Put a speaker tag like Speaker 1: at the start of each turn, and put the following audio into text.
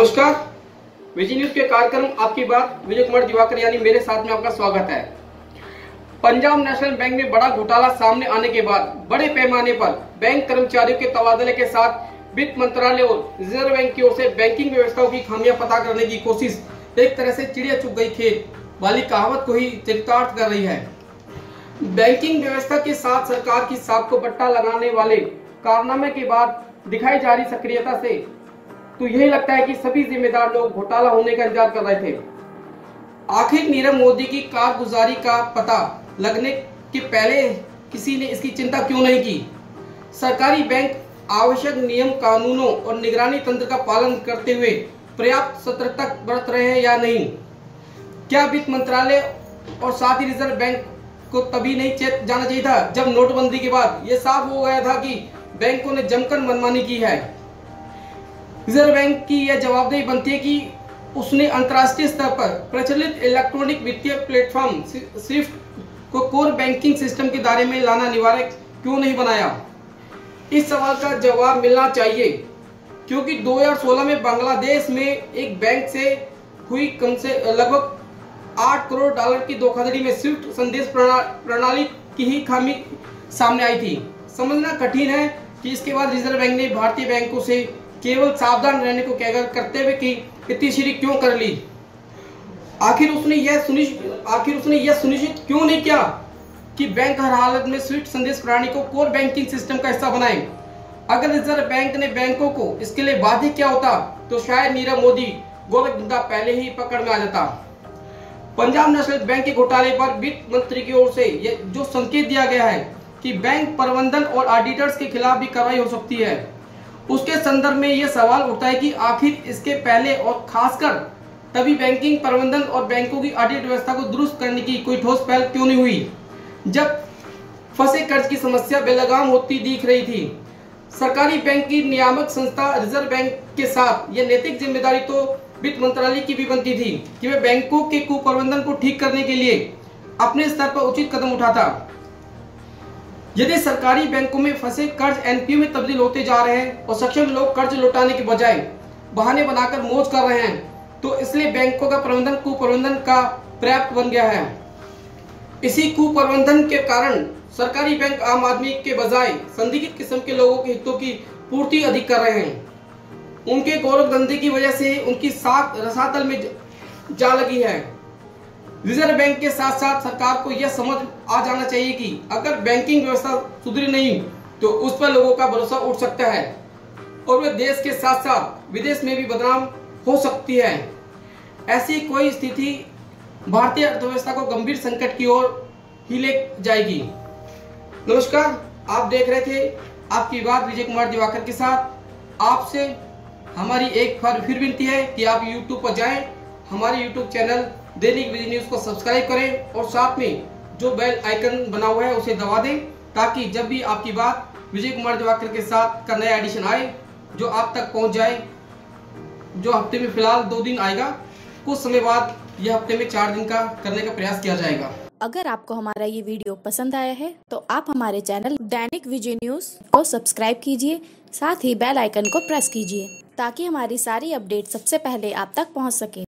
Speaker 1: नमस्कार। विजय न्यूज के कार्यक्रम आपकी बात विजय कुमार दिवाकर यानी मेरे साथ में आपका स्वागत है। पंजाब नेशनल बैंक में बड़ा घोटाला सामने आने के बाद बड़े पैमाने पर बैंक कर्मचारियों के तबादले के साथ वित्त मंत्रालय और रिजर्व बैंक की ओर से बैंकिंग व्यवस्थाओं की खामियां पता करने की कोशिश एक तरह से चिड़िया चुग गई खेत वाली कहावत को ही चरितार्थ कर रही है। बैंकिंग व्यवस्था के साथ सरकार की साख को पट्टा लगाने वाले कारनामे के बाद दिखाई जा रही सक्रियता से तो यही लगता है कि सभी जिम्मेदार लोग घोटाला होने का इंतजार कर रहे थे। आखिर नीरव मोदी की कारगुजारी का पता लगने के पहले किसी ने इसकी चिंता क्यों नहीं की? सरकारी बैंक आवश्यक नियम कानूनों और निगरानी तंत्र का पालन करते हुए पर्याप्त सतर्कता बरत रहे हैं या नहीं? क्या वित्त मंत्रालय और साथ ही रिजर्व बैंक को तभी नहीं चेत जाना चाहिए था जब नोटबंदी के बाद यह साफ हो गया था कि बैंकों ने जमकर मनमानी की है? रिजर्व बैंक की यह जवाबदेही बनती है कि उसने अंतर्राष्ट्रीय स्तर पर प्रचलित इलेक्ट्रॉनिक वित्तीय प्लेटफॉर्म स्विफ्ट को कोर बैंकिंग सिस्टम के दायरे में लाना अनिवार्य क्यों नहीं बनाया? इस सवाल का जवाब मिलना चाहिए क्योंकि 2016 में बांग्लादेश में एक बैंक से हुई कम से लगभग $8 करोड़ की धोखाधड़ी में स्विफ्ट संदेश प्रणाली की ही खामी सामने आई थी। समझना कठिन है कि इसके बाद रिजर्व बैंक ने भारतीय बैंकों से केवल सावधान रहने को करते हुए कि इतनी शीरी क्यों कर ली? आखिर उसने यह सुनिश्चित क्यों नहीं किया कि बैंक हर हालत में स्विफ्ट संदेश प्रणाली को कोर बैंकिंग सिस्टम का हिस्सा बनाए? अगर रिजर्व बैंक ने बैंकों को इसके लिए बाध्य किया होता तो शायद नीरव मोदी गोलकधंधा पहले ही पकड़ में आ जाता। पंजाब नेशनल बैंक के घोटाले पर वित्त मंत्री की ओर से जो संकेत दिया गया है कि बैंक प्रबंधन और ऑडिटर्स के खिलाफ भी कार्रवाई हो सकती है, उसके संदर्भ में यह सवाल उठता है कि आखिर इसके पहले और खासकर तभी बैंकिंग प्रबंधन और बैंकों की ऑडिट व्यवस्था को दुरुस्त करने की कोई ठोस पहल क्यों नहीं हुई जब फंसे कर्ज की समस्या बेलगाम होती दिख रही थी? सरकारी बैंक की नियामक संस्था रिजर्व बैंक के साथ यह नैतिक जिम्मेदारी तो वित्त मंत्रालय की भी बनती थी कि वह बैंकों के कुप्रबंधन को ठीक करने के लिए अपने स्तर पर उचित कदम उठाता। यदि सरकारी बैंकों में फंसे कर्ज एनपीओ में तब्दील होते जा रहे हैं और सक्षम लोग कर्ज लौटाने के बजाय बहाने बनाकर मौज कर रहे हैं तो इसलिए बैंकों का प्रबंधन कुप्रबंधन का पर्याप्त बन गया है। इसी कुप्रबंधन के कारण सरकारी बैंक आम आदमी के बजाय संदिग्ध किस्म के लोगों के हितों की पूर्ति अधिक कर रहे हैं। उनके गोलकधंधे की वजह से उनकी साख रसातल में जा लगी है। रिजर्व बैंक के साथ साथ सरकार को यह समझ आ जाना चाहिए कि अगर बैंकिंग व्यवस्था सुधरी नहीं तो उस पर लोगों का भरोसा उठ सकता है और वह देश के साथ साथ विदेश में भी बदनाम हो सकती है। ऐसी कोई स्थिति भारतीय अर्थव्यवस्था को गंभीर संकट की ओर ही ले जाएगी। नमस्कार, आप देख रहे थे आपकी बात विजय कुमार दिवाकर के साथ। आपसे हमारी एक बार फिर विनती है कि आप YouTube पर जाएं, हमारे YouTube चैनल दैनिक विजय न्यूज को सब्सक्राइब करें और साथ में जो बेल आइकन बना हुआ है उसे दबा दें ताकि जब भी आपकी बात विजय कुमार दिवाकर के साथ का नया एडिशन आए जो आप तक पहुंच जाए। जो हफ्ते में फिलहाल 2 दिन आएगा, कुछ समय बाद यह हफ्ते में 4 दिन का करने का प्रयास किया जाएगा।
Speaker 2: अगर आपको हमारा ये वीडियो पसंद आया है तो आप हमारे चैनल दैनिक विजय न्यूज को सब्सक्राइब कीजिए, साथ ही बेल आइकन को प्रेस कीजिए ताकि हमारी सारी अपडेट सबसे पहले आप तक पहुंच सके।